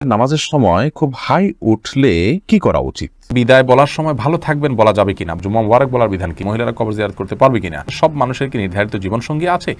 নামাজের সময় খুব হাই উঠলে কি করা উচিত? বিদায় বলার সময় ভালো থাকবেন বলা যাবে কিনা? জুম্মা মুবারক বলার বিধান কি? মহিলারা কবর জিয়ারত করতে পারবে কিনা? সব মানুষের কি নির্ধারিত জীবনসঙ্গী আছে?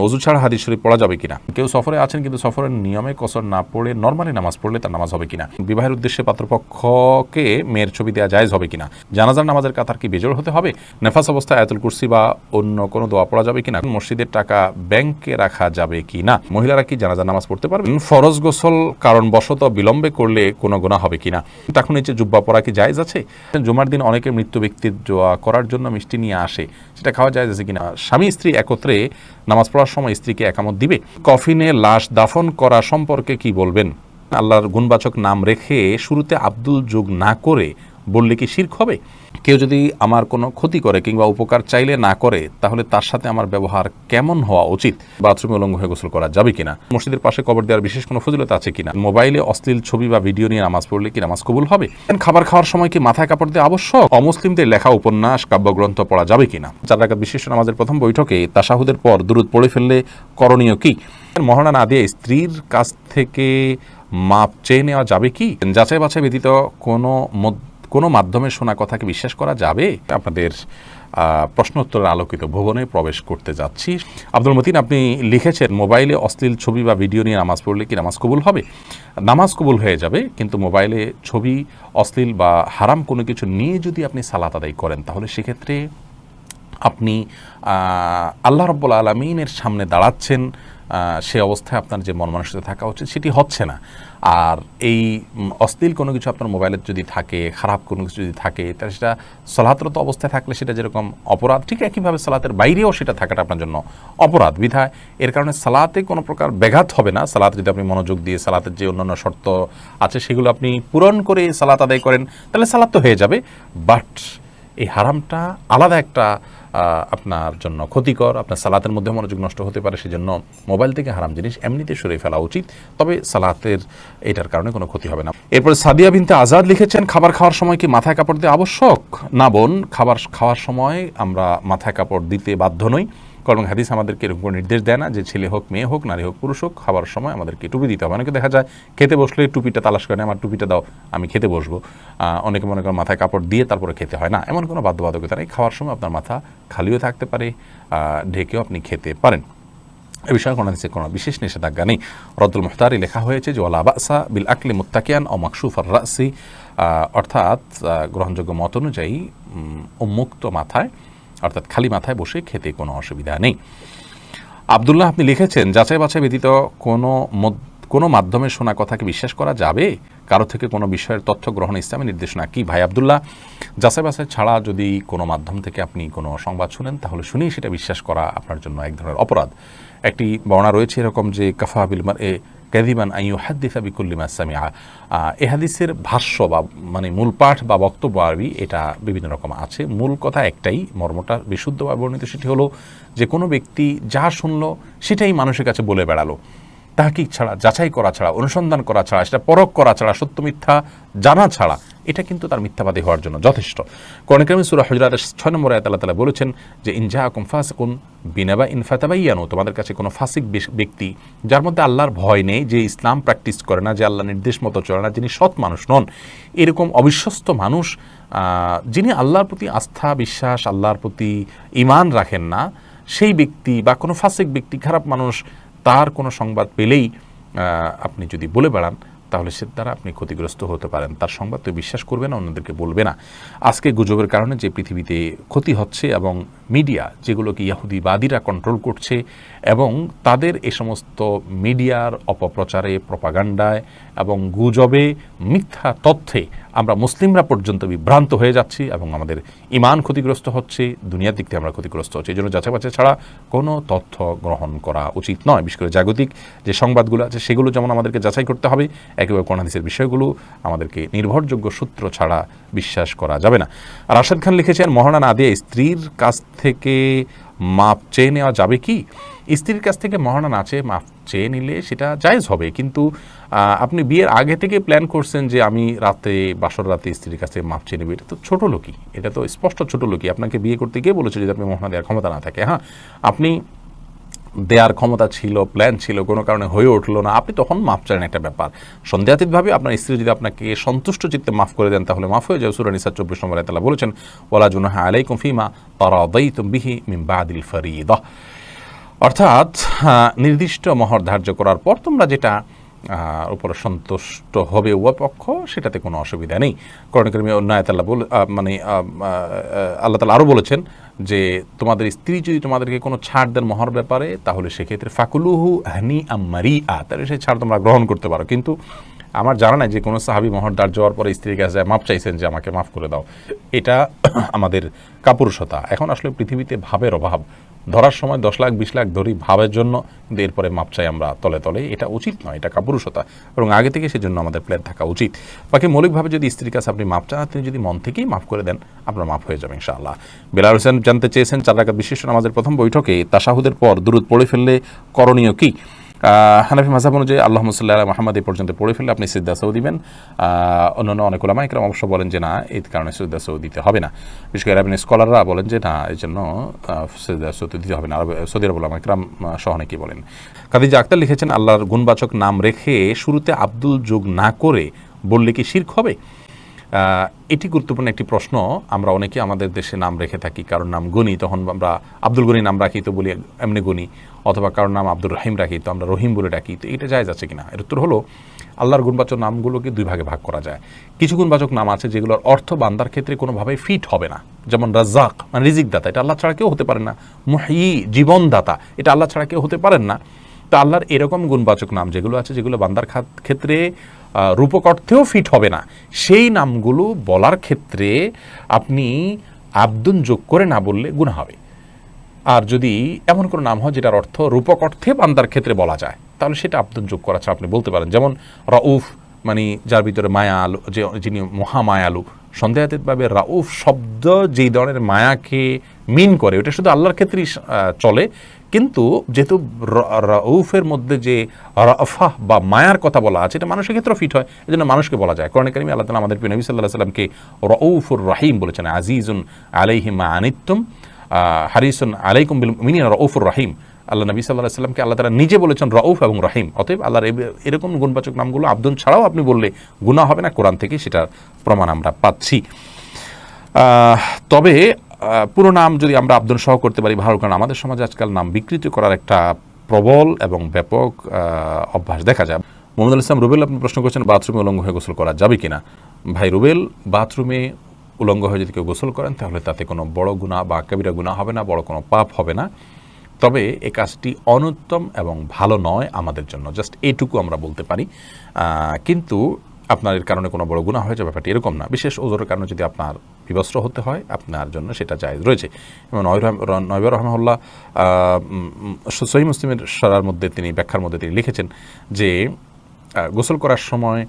ওযু ছাড়া হাদিস শরীফ পড়া যাবে কিনা? কেউ সফরে আছেন কিন্তু সফরের নিয়মে কসর না পড়ে নরমালি নামাজ পড়লে তার নামাজ হবে কিনা? বিবাহের উদ্দেশ্যে পাত্রপক্ষকে মেয়ের ছবি দেওয়া জায়েজ হবে কিনা? জানাজার নামাজের কাতার কি বেজোড় হতে হবে? নেফাস অবস্থায় আয়াতুল কুরসি বা অন্য কোনো দোয়া পড়া যাবে কিনা? মসজিদের টাকা ব্যাংকে রাখা যাবে কিনা? মহিলারা কি জানাজার নামাজ পড়তে পারবেন? ফরজ গোসল কারণবশত বিলম্বে করলে কোনো গুনাহ হবে কিনা? তখন নিচে জুব্বা পরা কি জায়েজ আছে? জুমার দিন অনেকে মৃত্যু ব্যক্তির দোয়া করার জন্য মিষ্টি নিয়ে আসে, সেটা খাওয়া জায়েজ আছে কিনা? স্বামী স্ত্রী একত্রে নামাজ পড়ার সময় স্ত্রীকে একামত দিবে? কফিনে লাশ দাফন করা সম্পর্কে কি বলবেন? আল্লাহর গুণবাচক নাম রেখে শুরুতে আব্দুল যোগ না করে বললে কি শিরক হবে? কেউ যদি আমার কোনো ক্ষতি করে কিংবা উপকার চাইলে না করে, তাহলে তার সাথে আমার ব্যবহার কেমন হওয়া উচিত? বাথরুমে উলঙ্গ হয়ে গোসল করা যাবে কিনা? মসজিদের পাশে কবর দেওয়ার বিশেষ কোনো ফজিলত আছে কিনা? মোবাইলে অশ্লীল ছবি বা ভিডিও নিয়ে নামাজ পড়লে কি নামাজ কবুল হবে? খাবার খাওয়ার সময় কি মাথায় কাপড় দেওয়া আবশ্যক? অমুসলিমদের লেখা উপন্যাস কাব্যগ্রন্থ পড়া যাবে কিনা? 4 রাকাত বিশিষ্ট নামাজের প্রথম বৈঠকে তাশাহুদের পর দুরূদ পড়ে ফেললে করণীয় কি? মহারণা না দিয়ে স্ত্রীর কাছ থেকে মাপ চেয়ে নেওয়া যাবে কি? যাচাই বাছাই ব্যতীত কোনো মাধ্যমে শোনা কথাকে বিশ্বাস করা যাবে? আপনাদের প্রশ্নোত্তরের আলোকিত ভুবনে প্রবেশ করতে যাচ্ছি। আব্দুল মতিন, আপনি লিখেছেন মোবাইলে অশ্লীল ছবি বা ভিডিও নিয়ে নামাজ পড়লে কি নামাজ কবুল হবে? নামাজ কবুল হয়ে যাবে, কিন্তু মোবাইলে ছবি, অশ্লীল বা হারাম কোনো কিছু নিয়ে যদি আপনি সালাত আদায় করেন, তাহলে সেক্ষেত্রে আপনি আল্লাহ রাব্বুল আলামিনের সামনে দাঁড়াচ্ছেন, সে অবস্থায় আপনার যে মন মানসিকতা থাকা উচিত সেটি হচ্ছে না। আর এই অশ্লীল কোনো কিছু আপনার মোবাইলে যদি থাকে, খারাপ কোনো কিছু যদি থাকে, তাহলে সেটা সালাতরত অবস্থায় থাকলে সেটা যেরকম অপরাধ, ঠিক একইভাবে সালাতের বাইরেও সেটা থাকাটা আপনার জন্য অপরাধ। বিধায় এর কারণে সালাতে কোনো প্রকার ব্যাঘাত হবে না। সালাত যদি আপনি মনোযোগ দিয়ে সালাতের যে অন্যান্য শর্ত আছে সেগুলো আপনি পূরণ করে সালাত আদায় করেন, তাহলে সালাত তো হয়ে যাবে। বাট এই হারামটা আলাদা একটা আপনার জন্য ক্ষতিকর, আপনার সালাতের মধ্যে মনোযোগ নষ্ট হতে পারে। সেজন্য মোবাইল থেকে হারাম জিনিস এমনিতে সরিয়ে ফেলা উচিত, তবে সালাতের এটার কারণে কোনো ক্ষতি হবে না। এরপরে সাদিয়া বিনতে আজাদ লিখেছেন, খাবার খাওয়ার সময় কি মাথায় কাপড় দেওয়া আবশ্যক? না বোন, খাবার খাওয়ার সময় আমরা মাথায় কাপড় দিতে বাধ্য নই, কারণ হাদিস আমাদেরকে এরকম কোনো নির্দেশ দেয় না যে ছেলে হোক, মেয়ে হোক, নারী হোক, পুরুষ হোক, খাবার সময় আমাদেরকে টুপি দিতে হবে। অনেকে দেখা যায় খেতে বসলে টুপিটা তালাশ করে, আমার টুপিটা দাও, আমি খেতে বসবো। অনেকে মনে করেন মাথায় কাপড় দিয়ে তারপরে খেতে হয় না, এমন কোনো বাধ্যবাধকতা নেই। খাওয়ার সময় আপনার মাথা খালিও থাকতে পারে, ঢেকেও আপনি খেতে পারেন। এ বিষয়ে কোনো বিশেষ নিষেধাজ্ঞা নেই। রদ্দুল মুখতারি লেখা হয়েছে যে ওয়ালা বাসা বিল আকলি মুত্তাকিয়ান ও মাকসুফার রাসি, অর্থাৎ গ্রহণযোগ্য মত অনুযায়ী উন্মুক্ত মাথায়, অর্থাৎ খালি মাথায় বসে খেতে কোনো অসুবিধা নেই। আব্দুল্লাহ, আপনি লিখেছেন যাচাই বাছাই ব্যতীত কোনো মাধ্যমে শোনা কথাকে বিশ্বাস করা যাবে? কারো থেকে কোনো বিষয়ের তথ্য গ্রহণ ইসলামের নির্দেশনা কি? ভাই আব্দুল্লাহ, যাচাই বাছাই ছাড়া যদি কোনো মাধ্যম থেকে আপনি কোনো সংবাদ শুনেন, তাহলে শুনেই সেটা বিশ্বাস করা আপনার জন্য এক ধরনের অপরাধ। একটি বর্ণনা রয়েছে এরকম যে কাফা বিল মারই কাযিবান আন ইউহাদ্দিসা বিকুল্লি মা সামিআ। এ হাদিসের ভাষ্য বা মানে মূল পাঠ বা বক্তব্য আরবি এটা বিভিন্ন রকম আছে। মূল কথা একটাই, মর্মটা বিশুদ্ধভাবে বর্ণিত, সেটি হলো যে কোনো ব্যক্তি যা শুনলো সেটাই মানুষের কাছে বলে বেড়ালো, তাহকিক ছাড়া, যাচাই করা ছাড়া, অনুসন্ধান করা ছাড়া, সেটা পরখ করা ছাড়া, সত্য মিথ্যা জানা ছাড়া, এটা কিন্তু তার মিথ্যাবাদী হওয়ার জন্য যথেষ্ট। কোরআন কারীমে সূরা হুজুরাতের 6 নম্বর আয়াতে আল্লাহ তাআলা বলেছেন যে ইন জাআকুম ফাসিকুন বিনাবাইন ফাতাবায়ানু, তোমাদের কাছে কোনো ফাসিক ব্যক্তি যার মধ্যে আল্লাহর ভয় নেই, যে ইসলাম প্র্যাকটিস করে না, যে আল্লাহর নির্দেশ মতো চলে না, যিনি সৎ মানুষ নন, এরকম অবিশ্বস্ত মানুষ, যিনি আল্লাহর প্রতি আস্থা বিশ্বাস, আল্লাহর প্রতি ঈমান রাখেন না, সেই ব্যক্তি বা কোনো ফাসিক ব্যক্তি, খারাপ মানুষ, তার কোনো সংবাদ পেলেই আপনি যদি বলে বেড়ান, তাহলে সে দ্বারা আপনি ক্ষতিগ্রস্ত হতে পারেন। তার সংবাদ তো বিশ্বাস করবে না, অন্যদেরকে বলবে না। আজকে গুজবের কারণে যে পৃথিবীতে ক্ষতি হচ্ছে, এবং মিডিয়া যেগুলোকে ইয়াহুদিবাদীরা কন্ট্রোল করছে, এবং তাদের এ সমস্ত মিডিয়ার অপপ্রচারে, প্রপাগান্ডায় এবং গুজবে, মিথ্যা তথ্যে আমরা মুসলিমরা পর্যন্ত বিভ্রান্ত হয়ে যাচ্ছি, এবং আমাদের ঈমান ক্ষতিগ্রস্ত হচ্ছে, দুনিয়ার দিক থেকে আমরা ক্ষতিগ্রস্ত হচ্ছি। এই জন্য যাচাই বাছাই ছাড়া কোনো তথ্য গ্রহণ করা উচিত নয়। বিশেষ করে জাগতিক যে সংবাদগুলো আছে সেগুলো যেমন আমাদেরকে যাচাই করতে হবে, একেবারে কোরআন হাদিসের বিষয়গুলো আমাদেরকে নির্ভরযোগ্য সূত্র ছাড়া বিশ্বাস করা যাবে না। আর রাশেদ খান লিখেছেন, মহারণা না দিয়ে স্ত্রীর কাছ থেকে মাপ চেয়ে নেওয়া যাবে কি? স্ত্রীর কাছ থেকে মহারণা না চেয়ে মাপ চেয়ে নিলে সেটা জায়েজ হবে, কিন্তু আপনি বিয়ের আগে থেকে প্ল্যান করছেন যে আমি রাতে, বাসর রাতে স্ত্রীর কাছে মাপ চেয়ে নেবে, এটা তো ছোটো লোকই, এটা তো স্পষ্ট ছোটো লোকই। আপনাকে বিয়ে করতে গিয়ে বলেছে যদি আপনি মহারণা দেওয়ার ক্ষমতা না থাকে। হ্যাঁ, আপনি দেয়ার ক্ষমতা ছিল, প্ল্যান ছিল, কোনো কারণে হয়ে উঠলো না, আপনি তখন মাফ চান, একটা ব্যাপার। সন্দেহাতীতভাবে আপনার স্ত্রী যদি আপনাকে সন্তুষ্ট চিত্তে মাফ করে দেন তাহলে মাফ হয়ে যাবে। সূরা নিসা 24 নম্বর আয়াতে আল্লাহ বলেছেন, ওয়ালা জুনাহা আলাইকুম ফিমা তারাদাইতুম বিহি মিন বাদিল ফারিদাহ। অর্থাৎ নির্দিষ্ট মহর ধার্য করার পর তোমরা যেটা উপরে সন্তুষ্ট হবে উভয় পক্ষ, সেটাতে কোনো অসুবিধা নেই। কোরআনে কারিমে অন্য আয়াতে আল্লাহ তাআলা আরও বলেছেন যে তোমাদের স্ত্রী যদি তোমাদেরকে কোনো ছাড় দেন মহর ব্যাপারে, তাহলে সেক্ষেত্রে ফাকুলুহু হানিআম মারিআ, তাহলে সেই ছাড় তোমরা গ্রহণ করতে পারো। কিন্তু আমার জানা নাই যে কোনো সাহাবী মহর ধার্য হওয়ার পরে স্ত্রীর কাছে মাপ চাইছেন যে আমাকে মাফ করে দাও। এটা আমাদের কাপুরুষতা। এখন আসলে পৃথিবীতে ভাবের অভাব, ধরার সময় 10 লাখ 20 লাখ ধরি ভাবের জন্য, কিন্তু এরপরে মাপ চাই আমরা তলে তলে, এটা উচিত নয়, এটা কাপুরুষতা। এবং আগে থেকে সেজন্য আমাদের প্ল্যান থাকা উচিত। বাকি মৌলিকভাবে যদি স্ত্রীর কাছে আপনি মাপ চান, তিনি যদি মন থেকেই মাফ করে দেন, আপনার মাফ হয়ে যাবে ইনশাআল্লাহ। বেলাল হোসেন জানতে চেয়েছেন 4 রাকাত বিশিষ্ট নামাজের প্রথম বৈঠকে তাশাহুদের পর দুরূদ পড়ে ফেললে করণীয় কি? হানাফি মাযহাব অনুযায়ী আল্লাহুম্মা সাল্লি আলা মুহাম্মাদ এই পর্যন্ত পড়ে ফেললে আপনি সিজদা সাউ দিবেন। অন্যান্য অনেক উলামা ইকরাম অবশ্য বলেন যে না, এই কারণে সিজদা সাউ দিতে হবে না। বিশেষ করে আরবি স্কলাররা বলেন যে না, এই জন্য সিজদা সাউ দিতে হবে না। সৌদি আরব উলামা ইকরাম সহ অনেকেই বলেন। খাদিজা আক্তার লিখেছেন, আল্লাহর গুণবাচক নাম রেখে শুরুতে আব্দুল যোগ না করে বললে কি শিরক হবে? এটি গুরুত্বপূর্ণ একটি প্রশ্ন। আমরা অনেকে আমাদের দেশে নাম রেখে থাকি, কারোর নাম গনি, তখন আমরা আব্দুল গনি নাম রাখি তো বলি এমনি গনি, অথবা কারোর নাম আব্দুর রহিম রাখি তো আমরা রহিম বলে ডাকি। তো এটা জায়েজ আছে কিনা? এর উত্তর হলো, আল্লাহর গুণবাচক নামগুলোকে 2 ভাগে ভাগ করা যায়। কিছু গুণবাচক নাম আছে যেগুলোর অর্থ বান্দার ক্ষেত্রে কোনোভাবে ফিট হবে না, যেমন রাজ্জাক মানে রিজিক দাতা, এটা আল্লাহ ছাড়া কেউ হতে পারে না। মুহয়ি জীবনদাতা, এটা আল্লাহ ছাড়া কেউ হতে পারেন না। তো আল্লাহর এরকম গুণবাচক নাম যেগুলো আছে, যেগুলো বান্দার ক্ষেত্রে রূপক অর্থেও ফিট হবে না, সেই নামগুলো বলার ক্ষেত্রে আপনি আব্দুন যোগ করে না বললে গুনাহ হবে। আর যদি এমন কোনো নাম হয় যেটার অর্থ রূপক অর্থে বান্দার ক্ষেত্রে বলা যায়, তাহলে সেটা আব্দুন যোগ করা ছাড়া আপনি বলতে পারেন। যেমন রাউফ, মানে যার ভিতরে মায়া আলু, যিনি মহামায়ালু। সন্দেহাতীতভাবে রাউফ শব্দ যেই ধরনের মায়াকে মিন করে, ওটা শুধু আল্লাহর ক্ষেত্রেই চলে। কিন্তু যেহেতু রাউফের মধ্যে যে রাফাহ বা মায়ার কথা বলা আছে, এটা মানুষের ক্ষেত্রেও ফিট হয়, এই জন্য মানুষকে বলা যায়। কোরআনে কারিমে আল্লাহ তাআলা আমাদের প্রিয় নবী সাল্লাল্লাহু আলাইহি ওয়াসাল্লামকে রাউফুর রহিম বলেছেন, আজিজুন আলাইহি মা আনিতুম হারিসুন আলাইকুম বিল মুমিনিনা রাউফুর রহিম। আল্লাহ নবী সাল্লাল্লাহু আলাইহি ওয়াসাল্লামকে আল্লাহ তাআলা নিজে বলেছেন রাউফ এবং রহিম। অতএব আল্লাহর এরকম গুণবাচক নামগুলো আব্দুন ছাড়াও আপনি বললে গুনাহ হবে না, কোরআন থেকে সেটার প্রমাণ আমরা পাচ্ছি। তবে পুরো নাম যদি আমরা আব্দুন সহ করতে পারি ভালো, কারণ আমাদের সমাজে আজকাল নাম বিকৃত করার একটা প্রবল এবং ব্যাপক অভ্যাস দেখা যায়। মোহাম্মদ ইসলাম রুবেল আপনি প্রশ্ন করছেন, বাথরুমে উলঙ্গ হয়ে গোসল করা যাবে কিনা? ভাই রুবেল, বাথরুমে উলঙ্গ হয়ে যদি কেউ গোসল করেন তাহলে তাতে কোনো বড় গুনাহ বা কবিরা গুনাহ হবে না, বড় কোনো পাপ হবে না। তবে এই কাজটি অনুত্তম এবং ভালো নয় আমাদের জন্য, জাস্ট এইটুকু আমরা বলতে পারি। কিন্তু আপনার এর কারণে কোনো বড় গুনাহ হয়ে যাবে ব্যাপারটি এরকম না। বিশেষ ওজোরের কারণে যদি আপনার বিবস্ত্র হতে হয়, আপনার জন্য সেটা জায়েজ রয়েছে। এবং নয়বার রহমাহুল্লাহ সহিহ মুসলিমের সরার মধ্যে তিনি ব্যাখ্যার মধ্যে তিনি লিখেছেন যে গোসল করার সময়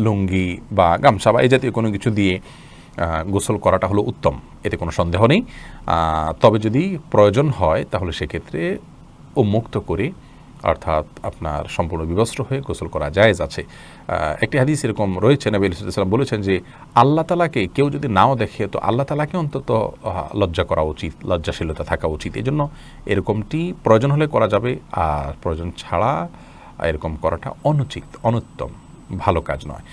লুঙ্গি বা গামছা বা এই জাতীয় কোনো কিছু দিয়ে গোসল করাটা হলো উত্তম, এতে কোনো সন্দেহ নেই। তবে যদি প্রয়োজন হয় তাহলে সেক্ষেত্রে উন্মুক্ত করে, অর্থাৎ আপনার সম্পূর্ণ বিবস্ত্র হয়ে গোসল করা জায়েজ আছে। একটি হাদিস এরকম রয়েছে, নবী সাল্লাল্লাহু আলাইহি ওয়াসাল্লাম বলেছেন যে আল্লাহ তাআলাকে কেউ যদি নাও দেখে তো আল্লাহ তাআলাকে অন্তত লজ্জা করা উচিত, লজ্জাশীলতা থাকা উচিত। এই জন্য এরকমটি প্রয়োজন হলে করা যাবে, আর প্রয়োজন ছাড়া এরকম করাটা অনুচিত, অনুত্তম, ভালো কাজ নয়।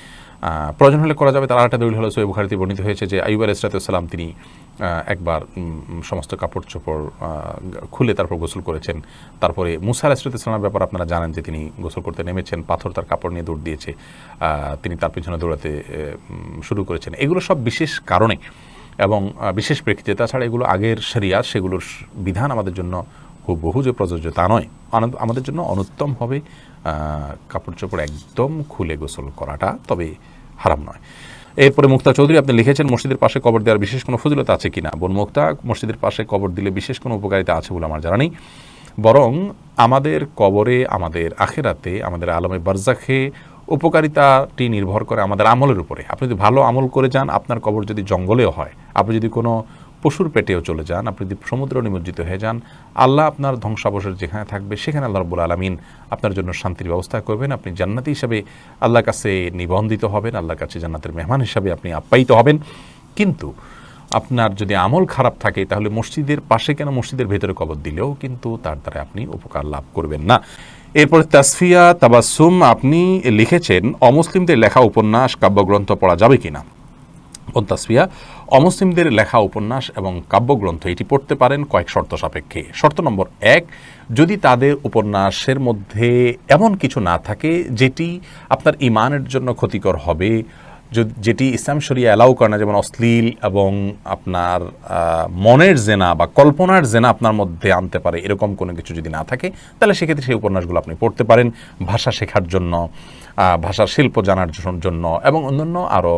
প্রয়োজন হলে করা যাবে। তার আরেকটা দলিল হলো সহিহ বুখারীতে বর্ণিত হয়েছে যে আইয়ুব আলাইহিস সালাম তিনি একবার সমস্ত কাপড় চোপড় খুলে তারপর গোসল করেছেন। তারপরে মুসা আলাইহিস সালামের ব্যাপার আপনারা জানেন যে তিনি গোসল করতে নেমেছেন, পাথর তার কাপড় নিয়ে দৌড় দিয়েছে, তিনি তার পিছনে দৌড়াতে শুরু করেছেন। এগুলো সব বিশেষ কারণে এবং বিশেষ প্রেক্ষিতে। তাছাড়া এগুলো আগের শরিয়াত, সেগুলোর বিধান আমাদের জন্য হুবহু যে প্রযোজ্য তা নয়। আমাদের জন্য অনুত্তম হবে কাপড় চোপড় একদম খুলে গোসল করাটা, তবে হারাম নয়। এরপরে মুক্তা চৌধুরী আপনি লিখেছেন, মসজিদের পাশে কবর দেওয়ার বিশেষ কোনো ফজিলত আছে কিনা? বোন মুক্তা, মসজিদের পাশে কবর দিলে বিশেষ কোনো উপকারিতা আছে বলে আমার জানা নেই। বরং আমাদের কবরে, আমাদের আখিরাতে, আমাদের আলমে বারজাখে উপকারিতাটি নির্ভর করে আমাদের আমলের উপরে। আপনি যদি ভালো আমল করে যান, আপনার কবর যদি জঙ্গলেও হয়, আপনি যদি কোনো পশুর পেটেও চলে যান, আপনি যদি সমুদ্র নিমজ্জিত হয়ে যান, আল্লাহ আপনার ধ্বংসাবশেষ যেখানে থাকবে সেখানে আল্লাহ রাব্বুল আলামিন আপনার জন্য শান্তির ব্যবস্থা করবেন। আপনি জান্নাতি হিসাবে আল্লাহর কাছে নিবন্ধিত হবেন, আল্লাহর কাছে জান্নাতের মেহমান হিসাবে আপনি আপ্যায়িত হবেন। কিন্তু আপনার যদি আমল খারাপ থাকে তাহলে মসজিদের পাশে কেন মসজিদের ভেতরে কবর দিলেও কিন্তু তার দ্বারা আপনি উপকার লাভ করবেন না। এরপর তাসফিয়া তাবাসসুম আপনি লিখেছেন অমুসলিমদের লেখা উপন্যাস কাব্যগ্রন্থ পড়া যাবে কিনা। তাসফিয়া অমুসলিমদের লেখা উপন্যাস এবং কাব্যগ্রন্থ এটি পড়তে পারেন কয়েক শর্ত সাপেক্ষে। শর্ত নম্বর 1, যদি তাদের উপন্যাসের মধ্যে এমন কিছু না থাকে যেটি আপনার ঈমানের জন্য ক্ষতিকর হবে, যেটি ইসলাম শরিয়া অ্যালাউ করে না, যেমন অশ্লীল এবং আপনার মনের জেনা বা কল্পনার জেনা আপনার মধ্যে আনতে পারে, এরকম কোনো কিছু যদি না থাকে তাহলে সেক্ষেত্রে সেই উপন্যাসগুলো আপনি পড়তে পারেন ভাষা শেখার জন্য, ভাষার শিল্প জানার জন্য এবং অন্যান্য আরও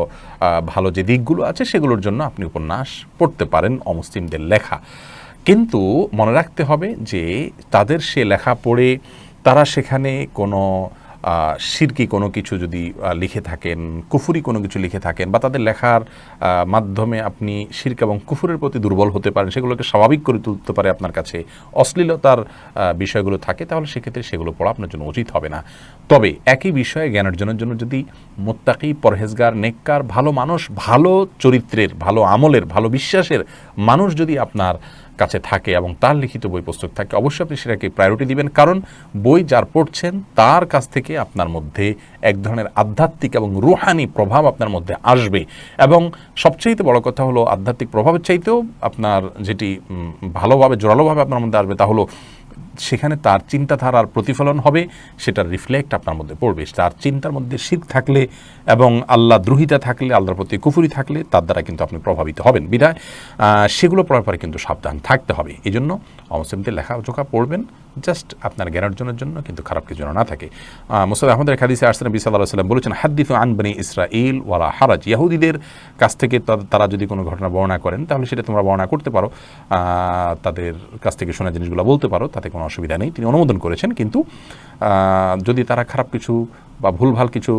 ভালো যে দিকগুলো আছে সেগুলোর জন্য আপনি উপন্যাস পড়তে পারেন অমুসলিমদের লেখা। কিন্তু মনে রাখতে হবে যে তাদের সে লেখা পড়ে তারা সেখানে কোনো শিরকি কোনো কিছু যদি লিখে থাকেন, কুফুরি কোনো কিছু লিখে থাকেন, বা তাদের লেখার মাধ্যমে আপনি শিরক এবং কুফুরের প্রতি দুর্বল হতে পারেন, সেগুলোকে স্বাভাবিক করে তুলতে পারে আপনার কাছে অশ্লীলতার বিষয়গুলো থাকে, তাহলে সেক্ষেত্রে সেগুলো পড়া আপনার জন্য উচিত হবে না। তবে একই বিষয়ে জ্ঞান অর্জনের জন্য যদি মুত্তাকি, পরহেজগার, নেককার, ভালো মানুষ, ভালো চরিত্রের, ভালো আমলের, ভালো বিশ্বাসের মানুষ যদি আপনার কাছে থাকে এবং তার লিখিত বই পুস্তক থাকে, অবশ্যই আপনি সেটাকে প্রায়োরিটি দিবেন। কারণ বই যার পড়ছেন তার কাছ থেকে আপনার মধ্যে এক ধরনের আধ্যাত্মিক এবং রুহানি প্রভাব আপনার মধ্যে আসবে। এবং সবচেয়ে বড় কথা হলো আধ্যাত্মিক প্রভাবের চাইতেও আপনার যেটি ভালোভাবে জোরালোভাবে আপনার মধ্যে আসবে তা হলো সেখানে তার চিন্তাধারার প্রতিফলন হবে, সেটার রিফ্লেক্ট আপনার মধ্যে পড়বে। তার চিন্তার মধ্যে শিরক থাকলে এবং আল্লাহ দ্রোহিতা থাকলে, আল্লাহর প্রতি কুফরি থাকলে তার দ্বারা কিন্তু আপনি প্রভাবিত হবেন। বিধায় সেগুলো পড়ার পরে কিন্তু সাবধান থাকতে হবে। এই জন্য অমুসলিমদের লেখাজোখা পড়বেন জাস্ট আপনার জ্ঞান অর্জনের জন্য, কিন্তু খারাপ কিছু না থাকে। মুসনাদ আহমদের হাদিসে আসছে নবী সাল্লাল্লাহু আলাইহি ওয়াসাল্লাম বলেছেন, হাদ্দিসু আন বনি ইসরাঈল ওয়ালা হারাজ। ইহুদিদের কাছ থেকে তারা যদি কোনো ঘটনা বর্ণনা করেন তাহলে সেটা তোমরা বর্ণনা করতে পারো, তাদের কাছ থেকে শোনা জিনিসগুলো বলতে পারো, তাতে কোনো অসুবিধা নেই। তিনি অনুমোদন করেছেন। কিন্তু যদি তারা খারাপ কিছু বা ভুলভাল কিছু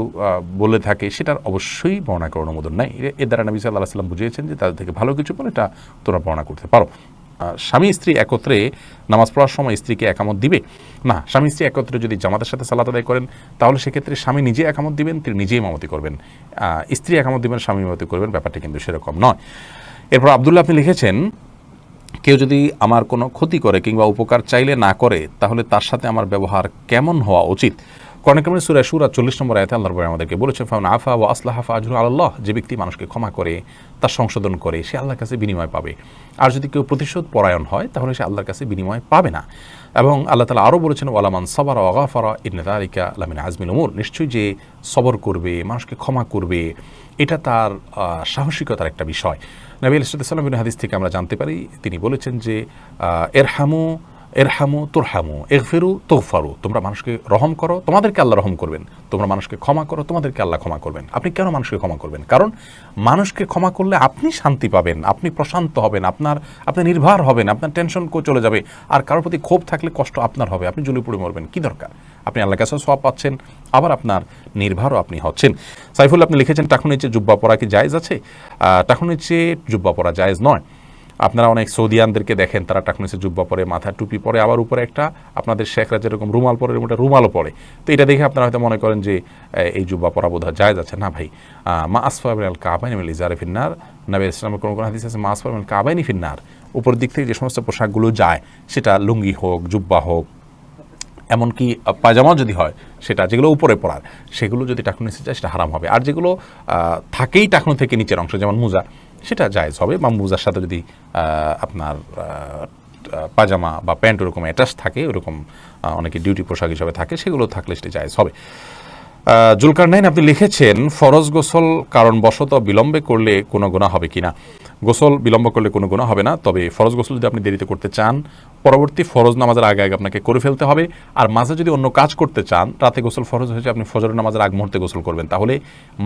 বলে থাকে সেটার অবশ্যই বর্ণনা করার অনুমোদন নাই। এর দ্বারা নবী সাল্লাল্লাহু আলাইহি ওয়াসাল্লাম বুঝিয়েছেন যে তাদের থেকে ভালো কিছু বলে এটা তোমরা বর্ণনা করতে পারো। স্বামী স্ত্রী একত্রে নামাজ পড়ার সময় স্ত্রীকে একামত দিবে না। স্বামী স্ত্রী একত্রে যদি জামাতের সাথে সালাত আদায় করেন তাহলে সেক্ষেত্রে স্বামী নিজে একামত দিবেন, তিনি নিজেই ইমামতি করবেন। স্ত্রী একামত দিবেন, স্বামী ইমামতি করবেন, ব্যাপারটা কিন্তু সেরকম নয়। এরপর আব্দুল্লাহ আপনি লিখেছেন, কেউ যদি আমার কোনো ক্ষতি করে কিংবা উপকার চাইলে না করে তাহলে তার সাথে আমার ব্যবহার কেমন হওয়া উচিত? কোরআন কারীমের সূরা শুরা 40 নম্বর আয়াতে আল্লাহ রাব্বুল আমাদেরকে বলেছেন, ফামান আফা ওয়া আসলাহা ফাআজরুহু আলাল্লাহ। যে ব্যক্তি মানুষকে ক্ষমা করে, তার সংশোধন করে, সে আল্লাহর কাছে বিনিময় পাবে। আর যদি কেউ প্রতিশোধ পরায়ণ হয় তাহলে সে আল্লাহর কাছে বিনিময় পাবে না। এবং আল্লাহ তাআলা আরও বলেছেন, ওয়ালা মান সাবারা ওয়া গাফারা ইন্না যালিকা লামিন আজমিল উমুর। নিশ্চয়ই যে সবর করবে, মানুষকে ক্ষমা করবে, এটা তার সাহসিকতার একটা বিষয়। নবী আলাইহিস সালাম এর হাদিস থেকে আমরা জানতে পারি, তিনি বলেছেন যে এরহামু তুরহামু ইগফিরু তুগফারু। তোমরা মানুষকে রহম করো, তোমাদেরকে আল্লাহ রহম করবেন। তোমরা মানুষকে ক্ষমা করো, তোমাদেরকে আল্লাহ ক্ষমা করবেন। আপনি কেন মানুষকে ক্ষমা করবেন? কারণ মানুষকে ক্ষমা করলে আপনি শান্তি পাবেন, আপনি প্রশান্ত হবেন, আপনি নির্ভর হবেন, আপনার টেনশন চলে যাবে। আর কারোর প্রতি ক্ষোভ থাকলে কষ্ট আপনার হবে, আপনি জ্বলে পুড়ে মরবেন। কি দরকার? আপনি আল্লাহর কাছে সওয়াব পাচ্ছেন, আবার আপনার নির্ভরও আপনি হচ্ছেন। সাইফুল আপনি লিখেছেন, টাকুন নিচে জুব্বা পরা কি জায়েজ আছে? টাকুন নিচে জুব্বা পরা জায়েজ নয়। আপনারা অনেক সৌদিয়ানদেরকে দেখেন, তারা টাকুন নিচে জুব্বা পরে, মাথায় টুপি পরে, আবার উপরে একটা আপনাদের শেখরা যেরকম রুমাল পরে, এরকম একটা রুমালও পরে। তো এটা দেখে আপনারা হয়তো মনে করেন যে এই জুব্বা পরা বোধহয় জায়েজ আছে। না ভাই, মা আসফা মিনাল কাবাইনি মিনাল ইজারি ফিন্নার। নবী ইসলামের কোনো হাদিস আছে মা আসফা মিনাল কাবাইনি ফিন্নার। উপর দিক থেকে যে সমস্ত পোশাকগুলো যায়, সেটা লুঙ্গি হোক, জুব্বা হোক, এমনকি পায়জামাও যদি হয়, সেটা যেগুলো উপরে পড়ার, সেগুলো যদি টাকনু নিচে যায় সেটা হারাম হবে। আর যেগুলো থাকেই টাকনু থেকে নিচের অংশ, যেমন মোজা, সেটা জায়েজ হবে। বা মোজার সাথে যদি আপনার পাজামা বা প্যান্ট ওরকম অ্যাটাচ থাকে, ওরকম অনেকে ডিউটি পোশাক হিসাবে থাকে, সেগুলো থাকলে সেটা জায়েজ হবে। জুলকারনাইন আপনি লিখেছেন, ফরজ গোসল কারণবশত বিলম্বে করলে কোনো গুনাহ হবে কিনা? গোসল বিলম্ব করলে কোনো গুনাহ হবে না। তবে ফরজ গোসল যদি আপনি দেরিতে করতে চান, পরবর্তী ফরজ নামাজের আগে আগে আপনাকে করে ফেলতে হবে। আর মাঝে যদি অন্য কাজ করতে চান, রাতে গোসল ফরজ হয়েছে, আপনি ফজরের নামাজের আগ মুহূর্তে গোসল করবেন, তাহলে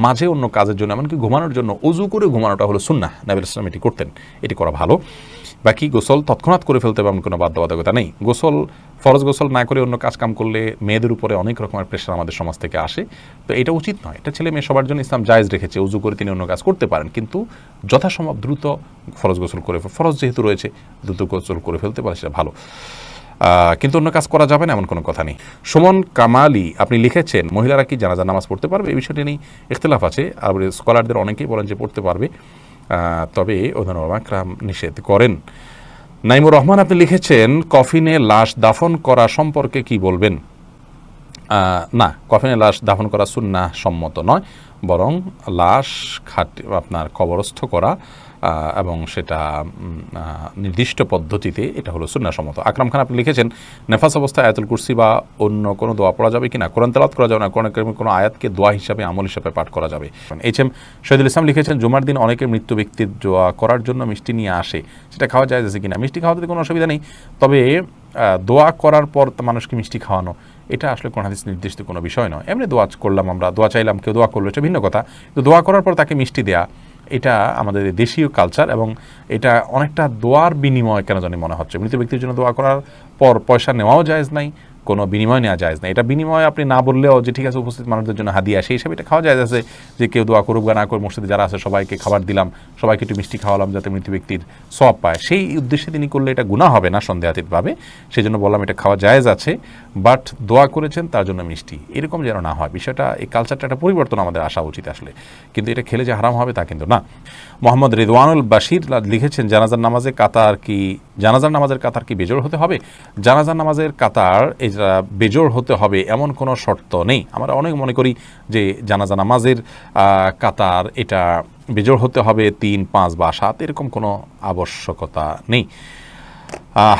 মাঝে অন্য কাজের জন্য, এমনকি ঘুমানোর জন্য ওযু করে ঘুমানোটা হলো সুন্নাহ। নবী সাল্লাল্লাহু এটি করতেন, এটি করা ভালো। বাকি গোসল তৎক্ষণাৎ করে ফেলতে হবে, এমন কোনো বাধ্যবাধকতা নেই। ফরজ গোসল না করে অন্য কাজ কাম করলে মেয়েদের উপরে অনেক রকমের প্রেশার আমাদের সমাজ থেকে আসে। তো এটা উচিত নয়। এটা ছেলে মেয়ে সবার জন্য ইসলাম জায়েজ রেখেছে, উযু করে তিনি অন্য কাজ করতে পারেন, কিন্তু যথাসম্ভব দ্রুত ফরজ গোসল করে, ফরজ যেহেতু রয়েছে দ্রুত গোসল করে ফেলতে পারে, সেটা ভালো। কিন্তু অন্য কাজ করা যাবে না এমন কোনো কথা নেই। সুমন কামালি আপনি লিখেছেন, মহিলারা কি জানাজা নামাজ পড়তে পারবে? এই বিষয়টি নিয়ে ইখতিলাফ আছে। আর স্কলারদের অনেকেই বলেন যে পড়তে পারবে। তবে ওদের ওলামায়ে নিষেধ করেন। নাইমুর রহমান আপনি লিখেছেন কফিনে লাশ দাফন করা সম্পর্কে কি বলবেন? না, কফিনে লাশ দাফন করা সুন্নাহ সম্মত নয়, বরং লাশ আপনার কবরস্থ করা এবং সেটা নির্দিষ্ট পদ্ধতিতে, এটা হলো সুন্নাহ সম্মত। আকরাম খান আপনি লিখেছেন নেফাস অবস্থায় আয়াতুল কুরসি বা অন্য কোনো দোয়া পড়া যাবে কিনা? কোরআন তেলাওয়াত করা যাবে না, কোনো আয়াতকে দোয়া হিসাবে আমল হিসাবে পাঠ করা যাবে। এইচ.এম. শহীদুল ইসলাম লিখেছেন জুমার দিন অনেকে মৃত্যু ব্যক্তির দোয়া করার জন্য মিষ্টি নিয়ে আসে, সেটা খাওয়া যায় আছে কিনা? মিষ্টি খাওয়াতে কোনো অসুবিধা নেই, তবে দোয়া করার পর মানুষকে মিষ্টি খাওয়ানো এটা আসলে কোন হাদিস নির্দিষ্ট কোনো বিষয় নয়। এমনি দোয়া করলাম, আমরা দোয়া চাইলাম, কেউ দোয়া করলো, এটা ভিন্ন কথা। তো দোয়া করার পর তাকে মিষ্টি দেয়া এটা আমাদের দেশীয় কালচার, এবং এটা অনেকটা দোয়ার বিনিময় কেন জানি মনে হচ্ছে। মৃত ব্যক্তির জন্য দোয়া করার পর পয়সা নেওয়াও জায়েজ নাই, কোনো বিনিময় নেওয়া জায়েজ নাই। এটা বিনিময় আপনি না বললেও যে ঠিক আছে উপস্থিত মানুষদের জন্য হাদিয়া, সেই হিসাবে এটা খাওয়া জায়েজ আছে, যে কেউ দোয়া করুক বা না করে মসজিদে যারা আছে সবাইকে খাবার দিলাম, সবাইকে একটু মিষ্টি খাওয়ালাম যাতে মৃত ব্যক্তির সওয়াব পায়, সেই উদ্দেশ্যে তিনি করলে এটা গুনাহ হবে না সন্দেহাতীতভাবে। সেই জন্য বললাম এটা খাওয়া জায়েজ আছে, বাট দোয়া করেছেন তার জন্য মিষ্টি এরকম যেন না হয়। বিষয়টা, এই কালচারটা একটা পরিবর্তন আমাদের আসা উচিত আসলে, কিন্তু এটা খেলে যে হারাম হবে তা কিন্তু না। মোহাম্মদ রিদওয়ানুল বাশির লিখেছেন জানাজার নামাজের কাতার কি বেজোড় হতে হবে? জানাজার নামাজের কাতার এটা বেজোড় হতে হবে এমন কোনো শর্ত নেই। আমরা অনেক মনে করি যে জানাজা নামাজের কাতার এটা বেজোড় হতে হবে 3, 5 বা 7, এরকম কোনো আবশ্যকতা নেই।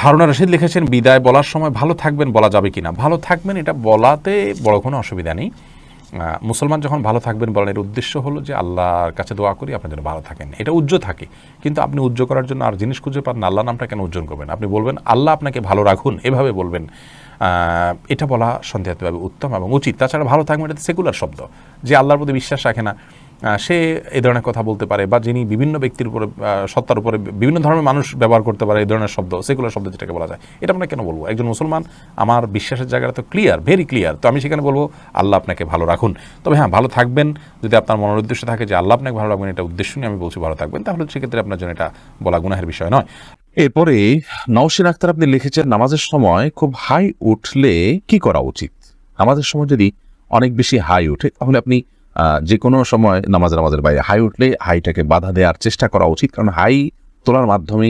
হারুনা রশিদ লিখেছেন বিদায় বলার সময় ভালো থাকবেন বলা যাবে কিনা? ভালো থাকবেন এটা বলাতে বড় কোনো অসুবিধা নেই। মুসলমান যখন ভালো থাকবেন বলেন, এর উদ্দেশ্য হলো যে আল্লাহর কাছে দোয়া করি আপনার জন্য ভালো থাকেন, এটা উজ্জ্ব থাকে। কিন্তু আপনি উজ্জ্ব করার জন্য আর জিনিস খুঁজে পান না, আল্লাহ নামটা কেন উজ্জ্বল করবেন? আপনি বলবেন আল্লাহ আপনাকে ভালো রাখুন, এভাবে বলবেন। এটা বলা সন্দেহাতীতভাবে উত্তম এবং উচিত। তাছাড়া ভালো থাকবেন এটা সেকুলার শব্দ, যে আল্লাহর প্রতি বিশ্বাস রাখে না সে এই ধরনের কথা বলতে পারে, বা যিনি বিভিন্ন ব্যক্তির উপরে, সত্তার উপরে বিভিন্ন ধরনের মানুষ ব্যবহার করতে পারে এই ধরনের শব্দ, সেকুলার শব্দ যেটাকে বলা যায়, এটা আমরা কেন বলবো? একজন মুসলমান, আমার বিশ্বাসের জায়গাটা তো ক্লিয়ার, ভেরি ক্লিয়ার, তো আমি সেখানে বলবো আল্লাহ আপনাকে ভালো রাখুন। তবে হ্যাঁ, ভালো থাকবেন যদি আপনার মনের উদ্দেশ্য থাকে যে আল্লাহ আপনাকে ভালো রাখবেন, এটা উদ্দেশ্য নিয়ে আমি বলছি ভালো থাকবেন, তাহলে সেক্ষেত্রে আপনার জন্য এটা বলা গুনাহের বিষয় নয়। এরপরে নওশিন আক্তার আপনি লিখেছেন নামাজের সময় খুব হাই উঠলে কি করা উচিত? নামাজের সময় যদি অনেক বেশি হাই উঠে তাহলে আপনি যে কোনো সময় নামাজের বাইরে হাই উঠলে হাইটাকে বাধা দেওয়ার চেষ্টা করা উচিত, কারণ হাই তোলার মাধ্যমে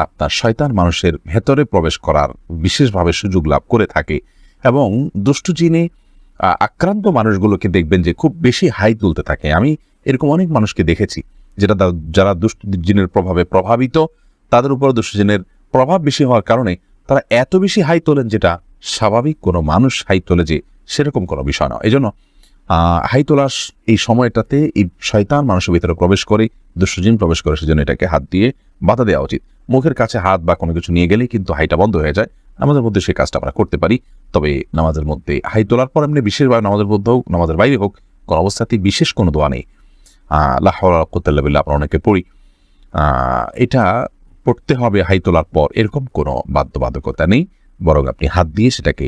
আপনার শয়তান মানুষের ভেতরে প্রবেশ করার বিশেষভাবে সুযোগ লাভ করে থাকে, এবং দুষ্টু জিনে আক্রান্ত মানুষগুলোকে দেখবেন যে খুব বেশি হাই তুলতে থাকে। আমি এরকম অনেক মানুষকে দেখেছি যারা দুষ্টু জিনের প্রভাবে প্রভাবিত, তাদের উপর দুষ্টু জিনের প্রভাব বেশি হওয়ার কারণে তারা এত বেশি হাই তোলেন যেটা স্বাভাবিক কোনো মানুষ হাই তোলে যে সেরকম কোনো বিষয় না। এই জন্য হাই তোলার এই সময়টাতে এই শয়তান মানুষের ভিতরে প্রবেশ করে, দুষ্টজিন প্রবেশ করে, সেজন্য এটাকে হাত দিয়ে বাধা দেওয়া উচিত। মুখের কাছে হাত বা কোনো কিছু নিয়ে গেলেই কিন্তু হাইটা বন্ধ হয়ে যায়। নামাজের মধ্যে সেই কাজটা আমরা করতে পারি, তবে নামাজের মধ্যে হাই তোলার পর এমনি বিশেষভাবে নামাজের মধ্যে হোক নামাজের বাইরে হোক কোনো অবস্থাতেই বিশেষ কোনো দোয়া নেই। লা হাওলা ওয়ালা কুওয়াতা ইল্লা বিল্লাহ আমরা অনেকে পড়ি, এটা পড়তে হবে হাই তোলার পর, এরকম কোনো বাধ্যবাধকতা নেই, বরং আপনি হাত দিয়ে সেটাকে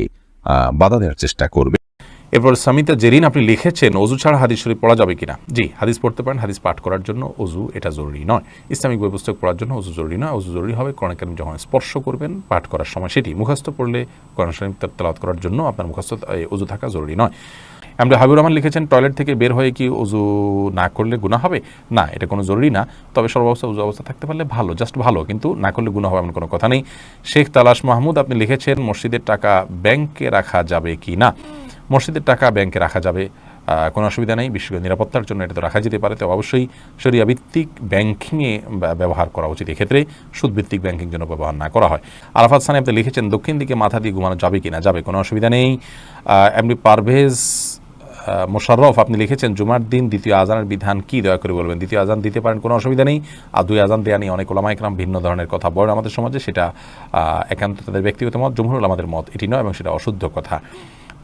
বাধা দেওয়ার চেষ্টা করবেন। এরপর সামিতা জেরিন আপনি লিখেছেন অজু ছাড়া হাদিস শরীফ পড়া যাবে কিনা? জি, হাদিস পড়তে পারেন, হাদিস পাঠ করার জন্য অজু এটা জরুরি নয়। ইসলামিক বই পুস্তক পড়ার জন্য অজু জরুরি নয়। অজু জরুরি হবে কোরআন কারীম যখন স্পর্শ করবেন পাঠ করার সময়, সেটি মুখস্থ পড়লে কোরআন শরীফ তেলাওয়াত করার জন্য আপনার মুখস্থ অজু থাকা জরুরি নয়। আমরা হাবিবুর রহমান লিখেছেন টয়লেট থেকে বের হয়ে কি অজু না করলে গুনাহ হবে? না, এটা কোনো জরুরি না, তবে সর্বাবস্থা অজু অবস্থা থাকতে পারলে ভালো, জাস্ট ভালো, কিন্তু না করলে গুনাহ হবে এমন কোনো কথা নেই। শেখ তালাশ মাহমুদ আপনি লিখেছেন মসজিদের টাকা ব্যাংকে রাখা যাবে কি না? মসজিদের টাকা ব্যাংকে রাখা যাবে, কোনো অসুবিধা নেই। বিশেষ করে নিরাপত্তার জন্য এটা তো রাখা যেতে পারে, তবে অবশ্যই শরিয়া ভিত্তিক ব্যাংকিংয়ে ব্যবহার করা উচিত। এক্ষেত্রে সুদভিত্তিক ব্যাংকিং যেন ব্যবহার না করা হয়। আরাফাত সানি আপনি লিখেছেন দক্ষিণ দিকে মাথা দিয়ে ঘুমানো যাবে কি না? যাবে, কোনো অসুবিধা নেই। এমনি পারভেজ মোশাররফ আপনি লিখেছেন জুমার দিন দ্বিতীয় আজানের বিধান কি, দয়া করে বলবেন। দ্বিতীয় আজান দিতে পারেন, কোনো অসুবিধা নেই। আর 2 আজান দেয়া নিয়ে অনেক ওলামা ইকরাম ভিন্ন ধরনের কথা বলেন আমাদের সমাজে, সেটা একান্ত তাদের ব্যক্তিগত মত, জমহুর উলামাদের মত এটি নয়, এবং সেটা অশুদ্ধ কথা।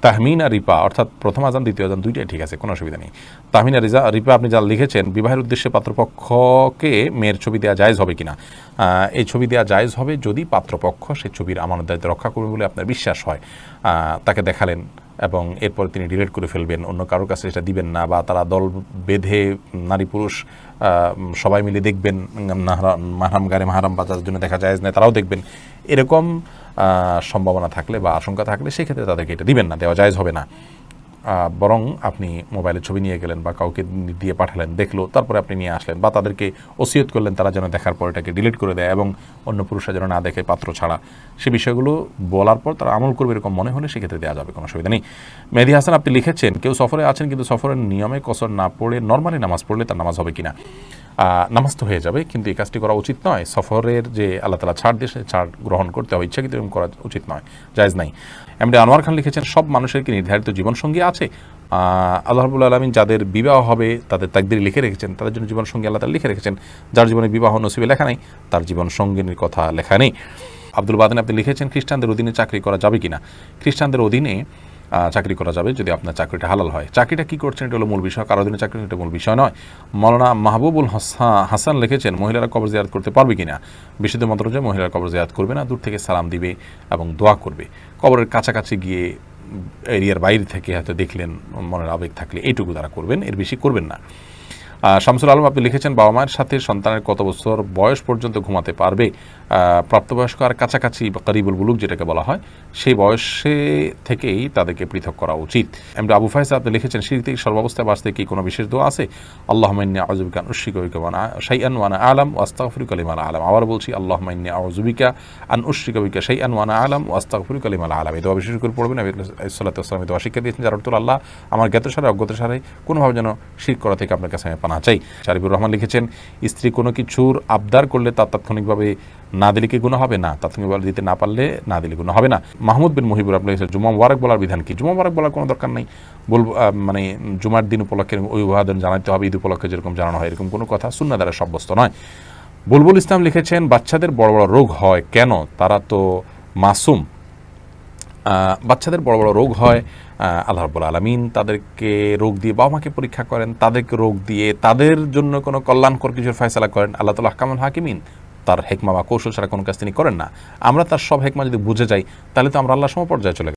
তাহমিন আর রিপা অর্থাৎ প্রথম আজান দ্বিতীয় আজান দুইটাই ঠিক আছে, কোনো অসুবিধা নেই। তাহমিন আর রিপা আপনি যা লিখেছেন বিবাহের উদ্দেশ্যে পাত্রপক্ষকে মেয়ের ছবি দেওয়া জায়েজ হবে কিনা? এই ছবি দেওয়া জায়েজ হবে যদি পাত্রপক্ষ সেই ছবির আমানত দায়িত্ব রক্ষা করবে বলে আপনার বিশ্বাস হয়। তাকে দেখালেন এবং এরপর তিনি ডিলিট করে ফেলবেন, অন্য কারোর কাছে সেটা দিবেন না, বা তারা দল বেঁধে নারী পুরুষ সবাই মিলে দেখবেন, মাহরাম গারে মাহরাম বা যাদের জন্য দেখা জায়েজ নেই তারাও দেখবেন, এরকম সম্ভাবনা থাকলে বা আশঙ্কা থাকলে সেক্ষেত্রে তাদেরকে এটা দিবেন না, দেওয়া জায়েজ হবে না। বরং আপনি মোবাইলে ছবি নিয়ে গেলেন বা কাউকে দিয়ে পাঠালেন, দেখলো, তারপরে আপনি নিয়ে আসলেন, বা তাদেরকে ওসিয়ত করলেন তারা যেন দেখার পর এটাকে ডিলিট করে দেয় এবং অন্য পুরুষরা যেন না দেখে পাত্র ছাড়া, সে বিষয়গুলো বলার পর তারা আমল করবে এরকম মনে হলে সেক্ষেত্রে দেওয়া যাবে, কোনো অসুবিধা নেই। মেহেদী হাসান আপনি লিখেছেন, কেউ সফরে আছেন কিন্তু সফরের নিয়মে কসর না পড়ে নর্মালি নামাজ পড়লে তার নামাজ হবে কিনা? নামাজ তো হয়ে যাবে, কিন্তু এই কাজটি করা উচিত নয়। সফরের যে আল্লাহ তাআলা ছাড় দিয়ে ছাড় গ্রহণ করতে হবে, ইচ্ছাকৃত এরকম করা উচিত নয়, জায়েজ নাই। এমডি আনোয়ার খান লিখেছেন, সব মানুষের কি নির্ধারিত জীবনসঙ্গী আছে? আল্লাহ রাব্বুল আলামিন যাদের বিবাহ হবে তাদের তাকদীরে লিখে রেখেছেন, তাদের জন্য জীবনসঙ্গী আল্লাহ তাআলা লিখে রেখেছেন। যার জীবনে বিবাহ নসিবে লেখা নেই তার জীবনসঙ্গিনীর কথা লেখা নেই। আব্দুল বাদেন আপনি লিখেছেন, খ্রিস্টানদের অধীনে চাকরি করা যাবে কিনা? খ্রিস্টানদের অধীনে চাকরি করা যাবে যদি আপনার চাকরিটা হালাল হয়। চাকরিটা কী করছেন এটা হলো মূল বিষয়, কারো অধীনে চাকরি এটা মূল বিষয় নয়। মৌলানা মাহবুবুল হাসান লিখেছেন, মহিলারা কবর জিয়ারত করতে পারবে কিনা? বিশুদ্ধ মন্ত্র যে মহিলারা কবর জিয়ারত করবে না, দূর থেকে সালাম দিবে এবং দোয়া করবে। কবরের কাছাকাছি গিয়ে এরিয়ার বাইরে থেকে হয়তো দেখলেন, মনের আবেগ থাকলে এইটুকু তারা করবেন, এর বেশি করবেন না। শামসুল আলম আপনি লিখেছেন, বাবা মায়ের সাথে সন্তানের কত বছর বয়স পর্যন্ত ঘুমাতে পারবে? প্রাপ্তবয়স্ক আর কাছাকাছি বা করিবুল বুলুগ যেটাকে বলা হয়, সেই বয়সে থেকেই তাদেরকে পৃথক করা উচিত। এমনি আবু ফাইজ আপনি লিখেছেন, শিরক থেকে সর্বাবস্থায় বাঁচতে কি কোনো বিশেষ দোয়া আছে? আল্লাহুম্মা ইন্নী আউযু বিকা আন উশরিকা বিকা শাইআন ওয়া আনা আ'লাম ওয়া আস্তাগফিরুকা লিমা লা আ'লাম। আবার বলছি, আল্লাহুম্মা ইন্নী আউযু বিকা আন উশরিকা বিকা শাইআন ওয়া আনা আ'লাম ওয়া আস্তাগফিরুকা লিমা লা আ'লাম। এই দোয়া বিশেষ করে পড়বেন। নবী সাল্লাল্লাহু আলাইহি ওয়াসাল্লাম দোয়া শিক্ষা দিয়েছেন, যার অর্থ আল্লাহ আমার জ্ঞাতসারে অজ্ঞাতসারে কোনোভাবে যেন শিরক করা থেকে আপনার কাছে আমি পানাহ চাই। শারিবুর রহমান লিখেছেন, স্ত্রী কোনো কিছুর আবদার করলে তার তাৎক্ষণিকভাবে না দিলে কি গুনাহ হবে? না, তাৎক্ষণিকভাবে দিতে না পারলে না দিলে গুনাহ হবে না। মাহমুদ বিন মুহিবুর আপনি লিখেছেন, জুমা মুবারক বলার বিধান কি? জুমা মুবারক বলার কোনো দরকার নেই, বলবো মানে জুমার দিন উপলক্ষে অভিবাদন জানাতে হবে, ঈদ উপলক্ষে যেরকম জানানো হয় এরকম কোনো কথা সুন্নাহ দ্বারা সাব্যস্ত নয়। বুলবুল ইসলাম লিখেছেন, বাচ্চাদের বড় বড় রোগ হয় কেন? তারা তো মাসুম। বাচ্চাদের বড় বড় রোগ হয়, আল্লাহ রাব্বুল আলামিন তাদেরকে রোগ দিয়ে, বাবা মাকে পরীক্ষা করেন, তাদেরকে রোগ দিয়ে তাদের জন্য কোনো কল্যাণকর কিছুর ফয়সালা করেন। আল্লাহ তাআলা আহকামুল হাকিমিন, তার হেকমা বা কৌশল ছাড়া কোনো কাজ তিনি করেন না। আমরা তার সব হেকমা যদি বুঝে যাই তাহলে তো আমরা আল্লাহর সমপর্যায়ে চলে